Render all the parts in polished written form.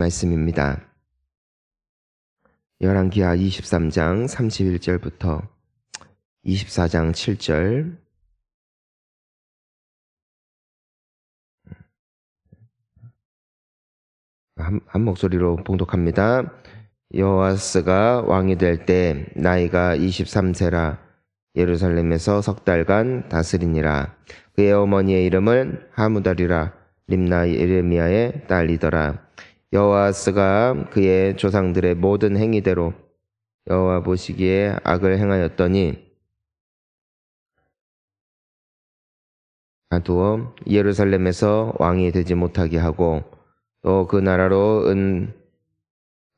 말씀입니다. 열왕기하 23장 31절부터 24장 7절. 한 목소리로 봉독합니다. 여호아스가 왕이 될 때 나이가 23세라 예루살렘에서 석 달간 다스리니라. 그의 어머니의 이름은 하무달이라 림나 예레미야의 딸이더라. 여호아스가 그의 조상들의 모든 행위대로 여호와 보시기에 악을 행하였더니 가두어 예루살렘에서 왕이 되지 못하게 하고 또 그 나라로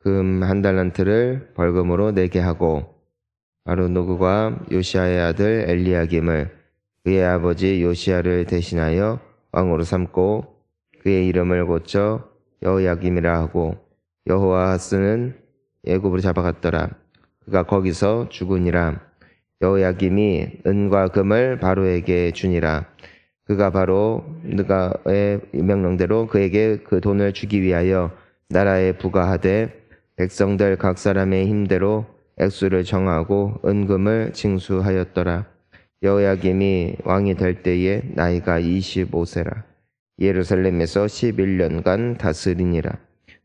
금 한 달란트를 벌금으로 내게 하고 바로 누구가 요시아의 아들 엘리야김을 그의 아버지 요시아를 대신하여 왕으로 삼고 그의 이름을 고쳐 여호야김이라 하고 여호아하스는 애굽으로 잡아갔더라. 그가 거기서 죽으니라. 여호야김이 은과 금을 바로에게 주니라. 그가 바로 느가의 명령대로 그에게 그 돈을 주기 위하여 나라에 부과하되 백성들 각 사람의 힘대로 액수를 정하고 은금을 징수하였더라. 여호야김이 왕이 될 때에 나이가 25세라. 예루살렘에서 11년간 다스리니라.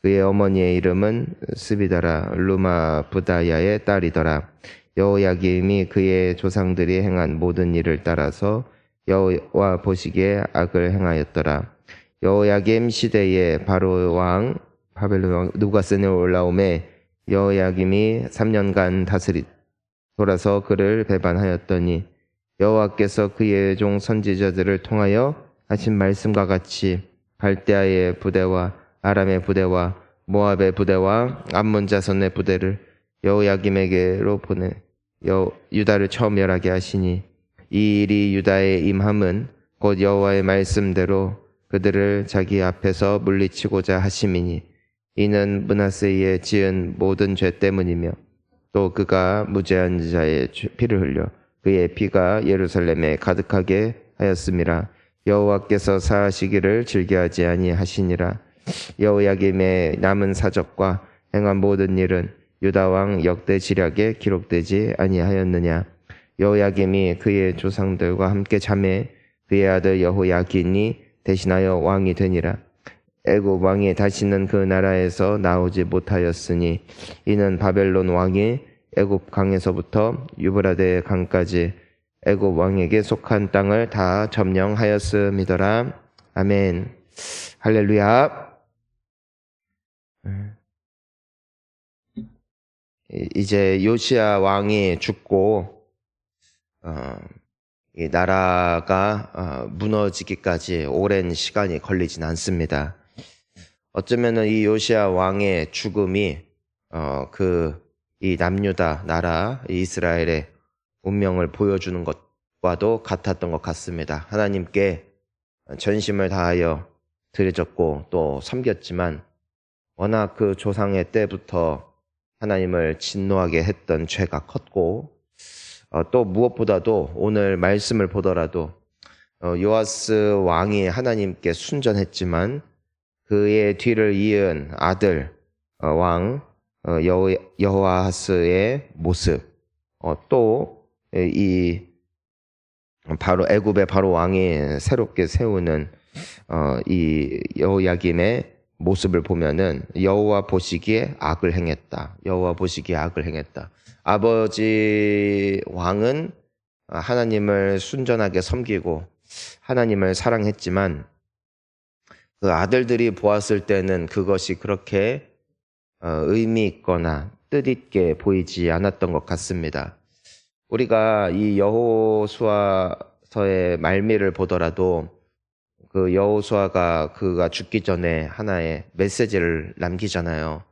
그의 어머니의 이름은 스비다라 루마 부다야의 딸이더라. 여호야김이 그의 조상들이 행한 모든 일을 따라서 여호와 보시기에 악을 행하였더라. 여호야김 시대에 바로 왕 바벨론 왕 누가스네 올라오매 여호야김이 3년간 돌아서 그를 배반하였더니 여호와께서 그의 종 선지자들을 통하여 하신 말씀과 같이 갈대아의 부대와 아람의 부대와 모압의 부대와 암몬 자손의 부대를 여호야김에게로 보내 유다를 처음 멸하게 하시니 이 일이 유다에 임함은 곧 여호와의 말씀대로 그들을 자기 앞에서 물리치고자 하심이니 이는 므낫세의 지은 모든 죄 때문이며 또 그가 무죄한 자의 피를 흘려 그의 피가 예루살렘에 가득하게 하였음이라. 여호와께서 사하시기를 즐겨하지 아니하시니라. 여호야김의 남은 사적과 행한 모든 일은 유다 왕 역대 지략에 기록되지 아니하였느냐. 여호야김이 그의 조상들과 함께 잠에 그의 아들 여호야긴이 대신하여 왕이 되니라. 애굽 왕이 다시는 그 나라에서 나오지 못하였으니 이는 바벨론 왕이 애굽 강에서부터 유브라데 강까지 애굽 왕에게 속한 땅을 다 점령하였음이더라. 아멘. 할렐루야. 이제 요시야 왕이 죽고 이 나라가 무너지기까지 오랜 시간이 걸리진 않습니다. 어쩌면은 이 요시야 왕의 죽음이 이 남유다 나라 이 이스라엘의 운명을 보여주는 것과도 같았던 것 같습니다. 하나님께 전심을 다하여 드려졌고 또 섬겼지만 워낙 그 조상의 때부터 하나님을 진노하게 했던 죄가 컸고 또 무엇보다도 오늘 말씀을 보더라도 요아스 왕이 하나님께 순전했지만 그의 뒤를 이은 아들 왕 여호아하스의 모습 또 이 바로 애굽의 바로 왕이 새롭게 세우는 이 여호야김의 모습을 보면은 여호와 보시기에 악을 행했다. 여호와 보시기에 악을 행했다. 아버지 왕은 하나님을 순전하게 섬기고 하나님을 사랑했지만 그 아들들이 보았을 때는 그것이 그렇게 의미 있거나 뜻있게 보이지 않았던 것 같습니다. 우리가 이 여호수아서의 말미를 보더라도 그 여호수아가 그가 죽기 전에 하나의 메시지를 남기잖아요.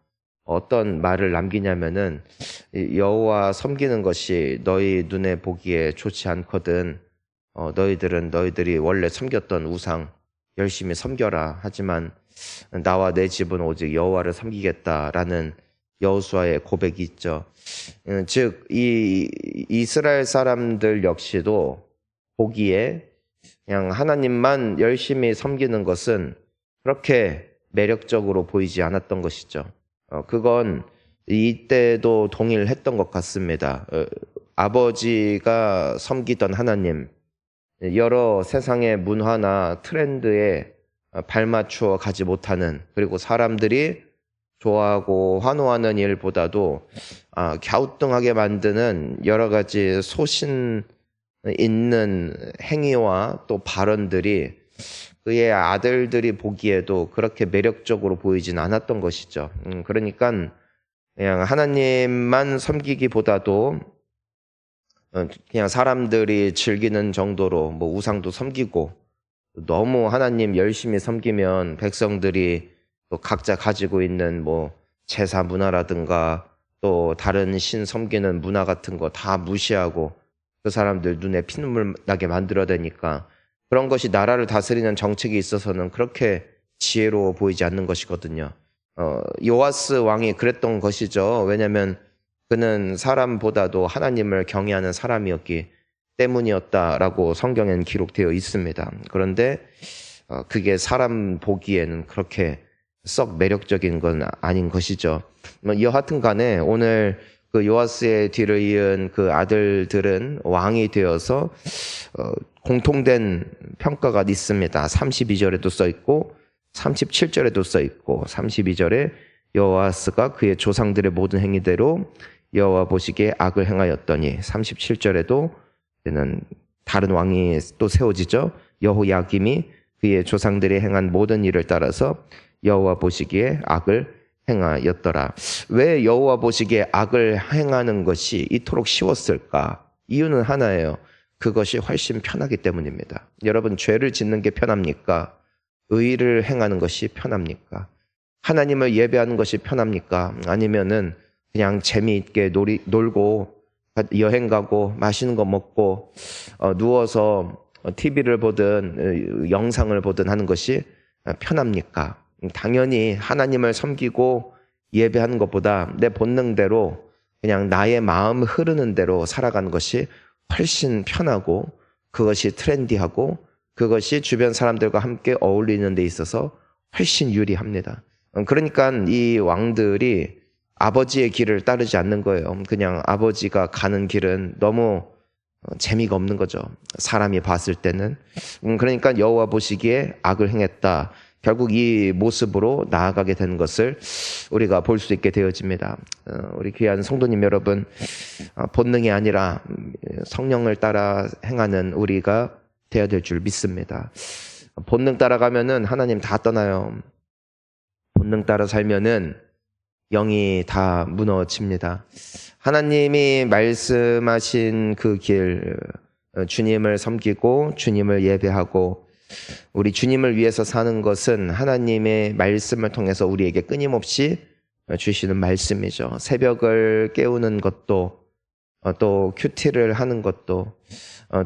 어떤 말을 남기냐면은 여호와 섬기는 것이 너희 눈에 보기에 좋지 않거든. 너희들이 원래 섬겼던 우상 열심히 섬겨라. 하지만 나와 내 집은 오직 여호와를 섬기겠다라는 여호수아의 고백이 있죠. 즉 이 이스라엘 사람들 역시도 보기에 그냥 하나님만 열심히 섬기는 것은 그렇게 매력적으로 보이지 않았던 것이죠. 그건 이때도 동일했던 것 같습니다. 아버지가 섬기던 하나님, 여러 세상의 문화나 트렌드에 발맞추어 가지 못하는, 그리고 사람들이 좋아하고 환호하는 일보다도 갸우뚱하게 만드는 여러 가지 소신 있는 행위와 또 발언들이 그의 아들들이 보기에도 그렇게 매력적으로 보이진 않았던 것이죠. 그러니까 그냥 하나님만 섬기기보다도 그냥 사람들이 즐기는 정도로 뭐 우상도 섬기고, 너무 하나님 열심히 섬기면 백성들이 또 각자 가지고 있는 뭐 제사 문화라든가 또 다른 신 섬기는 문화 같은 거 다 무시하고 그 사람들 눈에 피눈물 나게 만들어대니까, 그런 것이 나라를 다스리는 정책에 있어서는 그렇게 지혜로워 보이지 않는 것이거든요. 요아스 왕이 그랬던 것이죠. 왜냐하면 그는 사람보다도 하나님을 경외하는 사람이었기 때문이었다라고 성경에는 기록되어 있습니다. 그런데 그게 사람 보기에는 그렇게 썩 매력적인 건 아닌 것이죠. 여하튼 간에 오늘 그 요아스의 뒤를 이은 그 아들들은 왕이 되어서 공통된 평가가 있습니다. 32절에도 써 있고 37절에도 써 있고, 32절에 여호와스가 그의 조상들의 모든 행위대로 여호와 보시기에 악을 행하였더니, 37절에도 다른 왕이 또 세워지죠. 여호야김이 그의 조상들이 행한 모든 일을 따라서 여호와 보시기에 악을 행하였더라. 왜 여호와 보시기에 악을 행하는 것이 이토록 쉬웠을까? 이유는 하나예요. 그것이 훨씬 편하기 때문입니다. 여러분, 죄를 짓는 게 편합니까? 의를 행하는 것이 편합니까? 하나님을 예배하는 것이 편합니까? 아니면은 그냥 재미있게 놀고 여행 가고 맛있는 거 먹고 누워서 TV를 보든 영상을 보든 하는 것이 편합니까? 당연히 하나님을 섬기고 예배하는 것보다 내 본능대로 그냥 나의 마음 흐르는 대로 살아가는 것이 훨씬 편하고, 그것이 트렌디하고, 그것이 주변 사람들과 함께 어울리는 데 있어서 훨씬 유리합니다. 그러니까 이 왕들이 아버지의 길을 따르지 않는 거예요. 그냥 아버지가 가는 길은 너무 재미가 없는 거죠. 사람이 봤을 때는. 그러니까 여호와 보시기에 악을 행했다. 결국 이 모습으로 나아가게 되는 것을 우리가 볼 수 있게 되어집니다. 우리 귀한 성도님 여러분, 본능이 아니라 성령을 따라 행하는 우리가 되어야 될 줄 믿습니다. 본능 따라가면은 하나님 다 떠나요. 본능 따라 살면은 영이 다 무너집니다. 하나님이 말씀하신 그 길, 주님을 섬기고 주님을 예배하고 우리 주님을 위해서 사는 것은 하나님의 말씀을 통해서 우리에게 끊임없이 주시는 말씀이죠. 새벽을 깨우는 것도, 또 큐티를 하는 것도,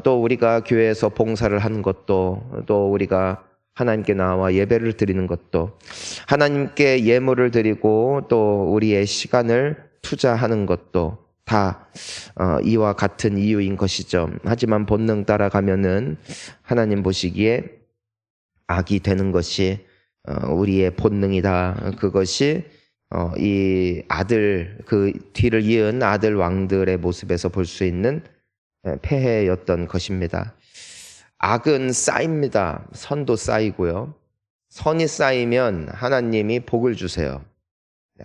또 우리가 교회에서 봉사를 하는 것도, 또 우리가 하나님께 나와 예배를 드리는 것도, 하나님께 예물을 드리고 또 우리의 시간을 투자하는 것도 다 이와 같은 이유인 것이죠. 하지만 본능 따라가면은 하나님 보시기에 악이 되는 것이 우리의 본능이다. 그것이 이 아들, 그 뒤를 이은 아들 왕들의 모습에서 볼 수 있는 폐해였던 것입니다. 악은 쌓입니다. 선도 쌓이고요. 선이 쌓이면 하나님이 복을 주세요.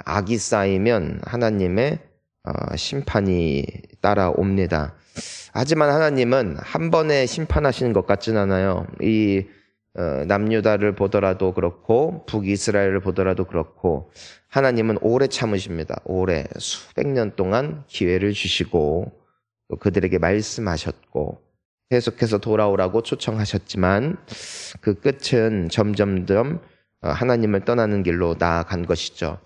악이 쌓이면 하나님의 심판이 따라옵니다. 하지만 하나님은 한 번에 심판하시는 것 같진 않아요. 이 남유다를 보더라도 그렇고 북이스라엘을 보더라도 그렇고 하나님은 오래 참으십니다. 오래 수백 년 동안 기회를 주시고 또 그들에게 말씀하셨고 계속해서 돌아오라고 초청하셨지만 그 끝은 점점점 하나님을 떠나는 길로 나아간 것이죠.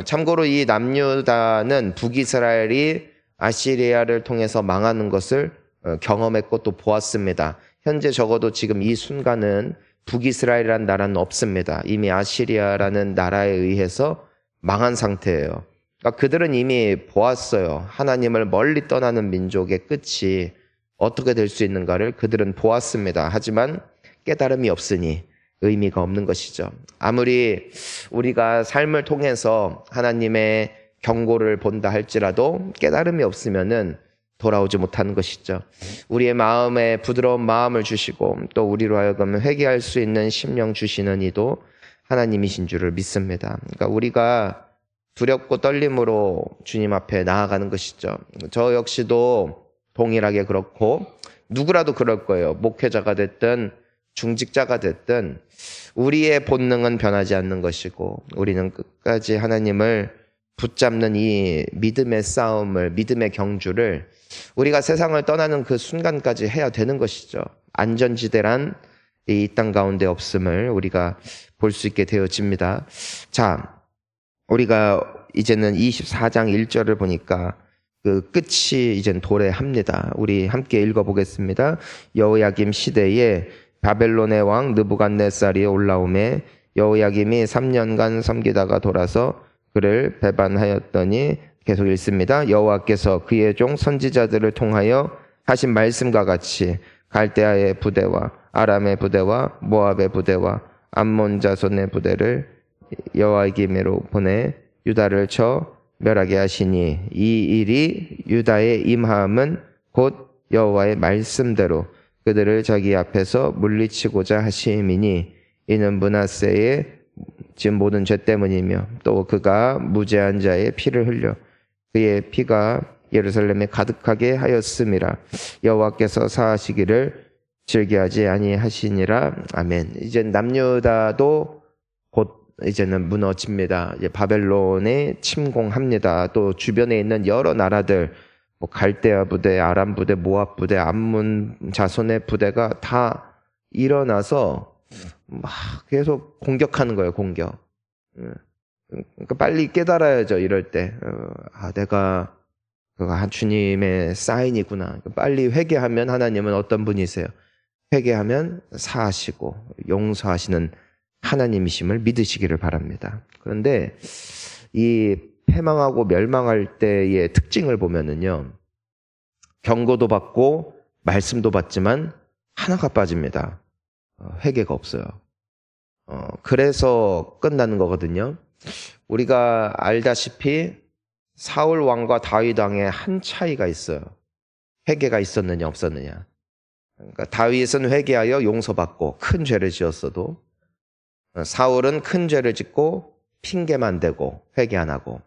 참고로 이 남유다는 북이스라엘이 아시리아를 통해서 망하는 것을 경험했고 또 보았습니다. 현재 적어도 지금 이 순간은 북이스라엘이라는 나라는 없습니다. 이미 아시리아라는 나라에 의해서 망한 상태예요. 그러니까 그들은 이미 보았어요. 하나님을 멀리 떠나는 민족의 끝이 어떻게 될 수 있는가를 그들은 보았습니다. 하지만 깨달음이 없으니 의미가 없는 것이죠. 아무리 우리가 삶을 통해서 하나님의 경고를 본다 할지라도 깨달음이 없으면은 돌아오지 못하는 것이죠. 우리의 마음에 부드러운 마음을 주시고 또 우리로 하여금 회개할 수 있는 심령 주시는 이도 하나님이신 줄을 믿습니다. 그러니까 우리가 두렵고 떨림으로 주님 앞에 나아가는 것이죠. 저 역시도 동일하게 그렇고 누구라도 그럴 거예요. 목회자가 됐든 중직자가 됐든 우리의 본능은 변하지 않는 것이고 우리는 끝까지 하나님을 붙잡는 이 믿음의 싸움을, 믿음의 경주를 우리가 세상을 떠나는 그 순간까지 해야 되는 것이죠. 안전지대란 이 땅 가운데 없음을 우리가 볼 수 있게 되어집니다. 자, 우리가 이제는 24장 1절을 보니까 그 끝이 이젠 도래합니다. 우리 함께 읽어보겠습니다. 여호야김 시대에 바벨론의 왕 느부갓네살이 올라오매 여호야김이 3년간 섬기다가 돌아서 그를 배반하였더니 계속 읽습니다. 여호와께서 그의 종 선지자들을 통하여 하신 말씀과 같이 갈대아의 부대와 아람의 부대와 모압의 부대와 암몬 자손의 부대를 여호야김으로 보내 유다를 쳐 멸하게 하시니 이 일이 유다의 임함은 곧 여호와의 말씀대로 그들을 자기 앞에서 물리치고자 하심이니 이는 므낫세의 지금 모든 죄 때문이며 또 그가 무죄한 자의 피를 흘려 그의 피가 예루살렘에 가득하게 하였음이라. 여호와께서 사하시기를 즐겨하지 아니하시니라. 아멘. 이제 남유다도 곧 이제는 무너집니다. 이제 바벨론에 침공합니다. 또 주변에 있는 여러 나라들, 뭐 갈대아 부대, 아람 부대, 모압 부대, 암몬 자손의 부대가 다 일어나서 막 계속 공격하는 거예요. 공격. 그러니까 빨리 깨달아야죠. 이럴 때 내가 한 주님의 사인이구나. 빨리 회개하면 하나님은 어떤 분이세요? 회개하면 사하시고 용서하시는 하나님이심을 믿으시기를 바랍니다. 그런데 이 패망하고 멸망할 때의 특징을 보면은요, 경고도 받고 말씀도 받지만 하나가 빠집니다. 회개가 없어요. 그래서 끝나는 거거든요. 우리가 알다시피 사울 왕과 다윗 왕의 한 차이가 있어요. 회개가 있었느냐 없었느냐. 그러니까 다윗은 회개하여 용서받고 큰 죄를 지었어도 사울은 큰 죄를 짓고 핑계만 대고 회개 안 하고.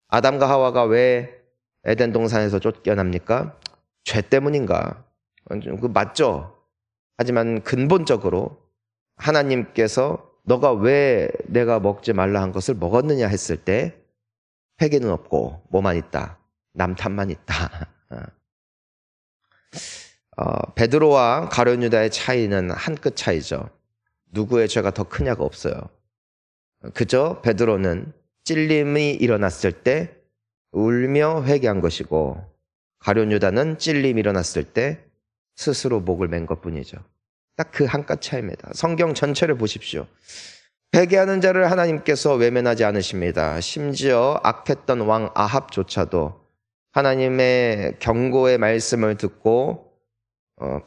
아담과 하와가 왜 에덴 동산에서 쫓겨납니까? 죄 때문인가? 그 맞죠? 하지만 근본적으로 하나님께서 너가 왜 내가 먹지 말라 한 것을 먹었느냐 했을 때 회개는 없고 뭐만 있다? 남 탓만 있다. 베드로와 가룟 유다의 차이는 한 끗 차이죠. 누구의 죄가 더 크냐가 없어요. 그저 베드로는 찔림이 일어났을 때 울며 회개한 것이고 가룟 유다는 찔림이 일어났을 때 스스로 목을 맨 것뿐이죠. 딱 그 한 끗 차이입니다. 성경 전체를 보십시오. 회개하는 자를 하나님께서 외면하지 않으십니다. 심지어 악했던 왕 아합조차도 하나님의 경고의 말씀을 듣고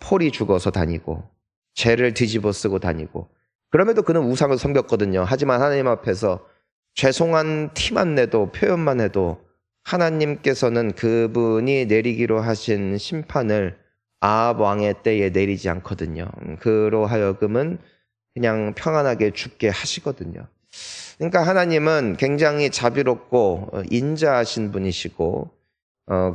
폴이 죽어서 다니고 죄를 뒤집어 쓰고 다니고 그럼에도 그는 우상을 섬겼거든요. 하지만 하나님 앞에서 죄송한 티만 내도 표현만 해도 하나님께서는 그분이 내리기로 하신 심판을 아합 왕의 때에 내리지 않거든요. 그로 하여금은 그냥 평안하게 죽게 하시거든요. 그러니까 하나님은 굉장히 자비롭고 인자하신 분이시고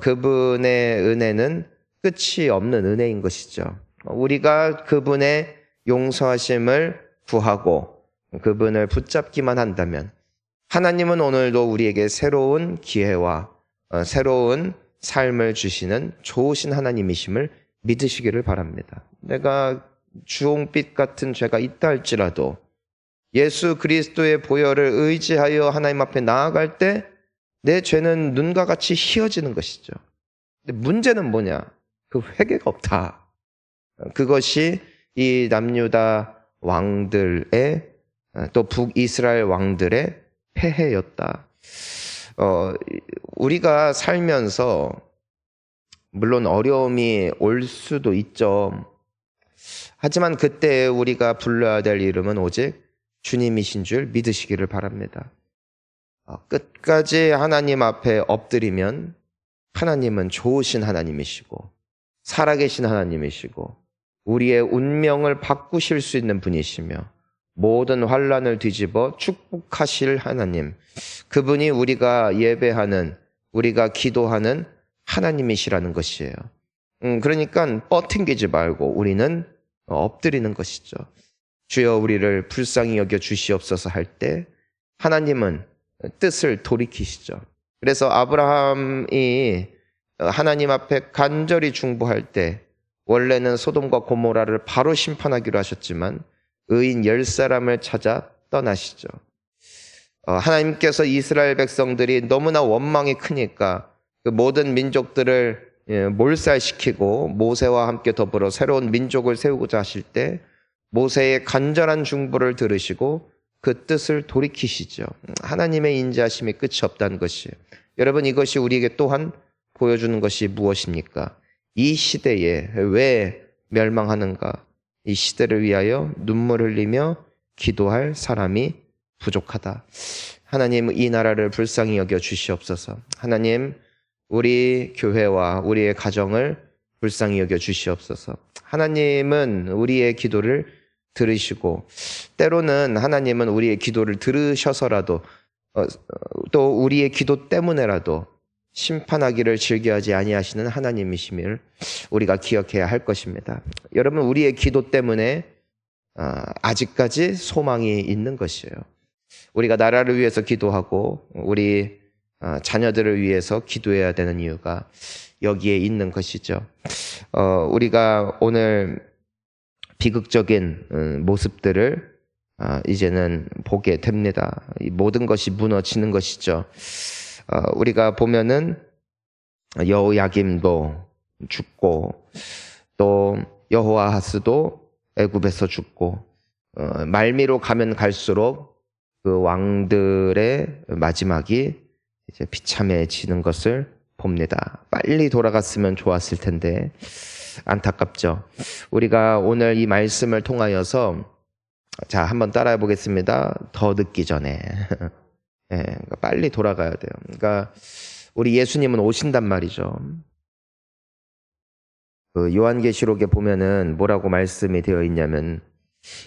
그분의 은혜는 끝이 없는 은혜인 것이죠. 우리가 그분의 용서하심을 구하고 그분을 붙잡기만 한다면 하나님은 오늘도 우리에게 새로운 기회와 새로운 삶을 주시는 좋으신 하나님이심을 믿으시기를 바랍니다. 내가 주홍빛 같은 죄가 있다 할지라도 예수 그리스도의 보혈을 의지하여 하나님 앞에 나아갈 때 내 죄는 눈과 같이 희어지는 것이죠. 근데 문제는 뭐냐? 그 회개가 없다. 그것이 이 남유다 왕들의 또 북이스라엘 왕들의 폐해였다. 우리가 살면서 물론 어려움이 올 수도 있죠. 하지만 그때 우리가 불러야 될 이름은 오직 주님이신 줄 믿으시기를 바랍니다. 끝까지 하나님 앞에 엎드리면 하나님은 좋으신 하나님이시고 살아계신 하나님이시고 우리의 운명을 바꾸실 수 있는 분이시며 모든 환난을 뒤집어 축복하실 하나님, 그분이 우리가 예배하는, 우리가 기도하는 하나님이시라는 것이에요. 그러니까 뻗팅기지 말고 우리는 엎드리는 것이죠. 주여 우리를 불쌍히 여겨 주시옵소서 할 때 하나님은 뜻을 돌이키시죠. 그래서 아브라함이 하나님 앞에 간절히 중보할 때 원래는 소돔과 고모라를 바로 심판하기로 하셨지만 의인 10사람을 찾아 떠나시죠. 하나님께서 이스라엘 백성들이 너무나 원망이 크니까 그 모든 민족들을 몰살시키고 모세와 함께 더불어 새로운 민족을 세우고자 하실 때 모세의 간절한 중보를 들으시고 그 뜻을 돌이키시죠. 하나님의 인자하심이 끝이 없다는 것이에요. 여러분, 이것이 우리에게 또한 보여주는 것이 무엇입니까? 이 시대에 왜 멸망하는가? 이 시대를 위하여 눈물 흘리며 기도할 사람이 부족하다. 하나님, 이 나라를 불쌍히 여겨 주시옵소서. 하나님, 우리 교회와 우리의 가정을 불쌍히 여겨 주시옵소서. 하나님은 우리의 기도를 들으시고 때로는 하나님은 우리의 기도를 들으셔서라도 또 우리의 기도 때문에라도 심판하기를 즐겨하지 아니하시는 하나님이심을 우리가 기억해야 할 것입니다. 여러분, 우리의 기도 때문에 아직까지 소망이 있는 것이에요. 우리가 나라를 위해서 기도하고 우리 자녀들을 위해서 기도해야 되는 이유가 여기에 있는 것이죠. 우리가 오늘 비극적인 모습들을 이제는 보게 됩니다. 이 모든 것이 무너지는 것이죠. 우리가 보면은 여호야김도 죽고 또 여호아하스도 애굽에서 죽고 말미로 가면 갈수록 그 왕들의 마지막이 이제 비참해지는 것을 봅니다. 빨리 돌아갔으면 좋았을 텐데 안타깝죠. 우리가 오늘 이 말씀을 통하여서 자, 한번 따라해 보겠습니다. 더 늦기 전에. 그러니까 빨리 돌아가야 돼요. 그러니까 우리 예수님은 오신단 말이죠. 그 요한계시록에 보면은 뭐라고 말씀이 되어 있냐면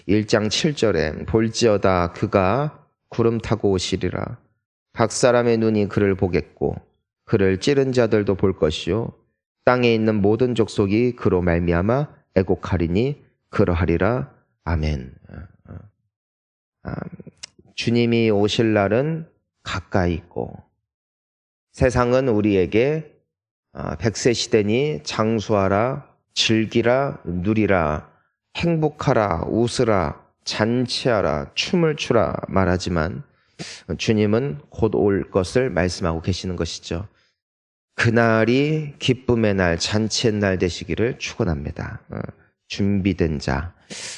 1장 7절에 볼지어다 그가 구름 타고 오시리라. 각 사람의 눈이 그를 보겠고 그를 찌른 자들도 볼 것이요 땅에 있는 모든 족속이 그로 말미암아 애곡하리니 그러하리라. 아멘. 주님이 오실 날은 가까이 있고 세상은 우리에게 100세 시대니 장수하라, 즐기라, 누리라, 행복하라, 웃으라, 잔치하라, 춤을 추라 말하지만 주님은 곧 올 것을 말씀하고 계시는 것이죠. 그날이 기쁨의 날, 잔치의 날 되시기를 축원합니다. 준비된 자,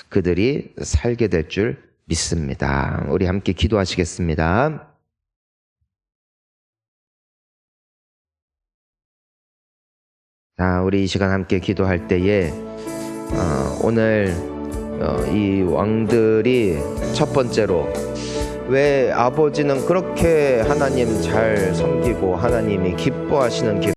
그들이 살게 될 줄 믿습니다. 우리 함께 기도하시겠습니다. 자, 우리 이 시간 함께 기도할 때에 오늘 이 왕들이 첫 번째로 왜 아버지는 그렇게 하나님 잘 섬기고 하나님이 기뻐하시는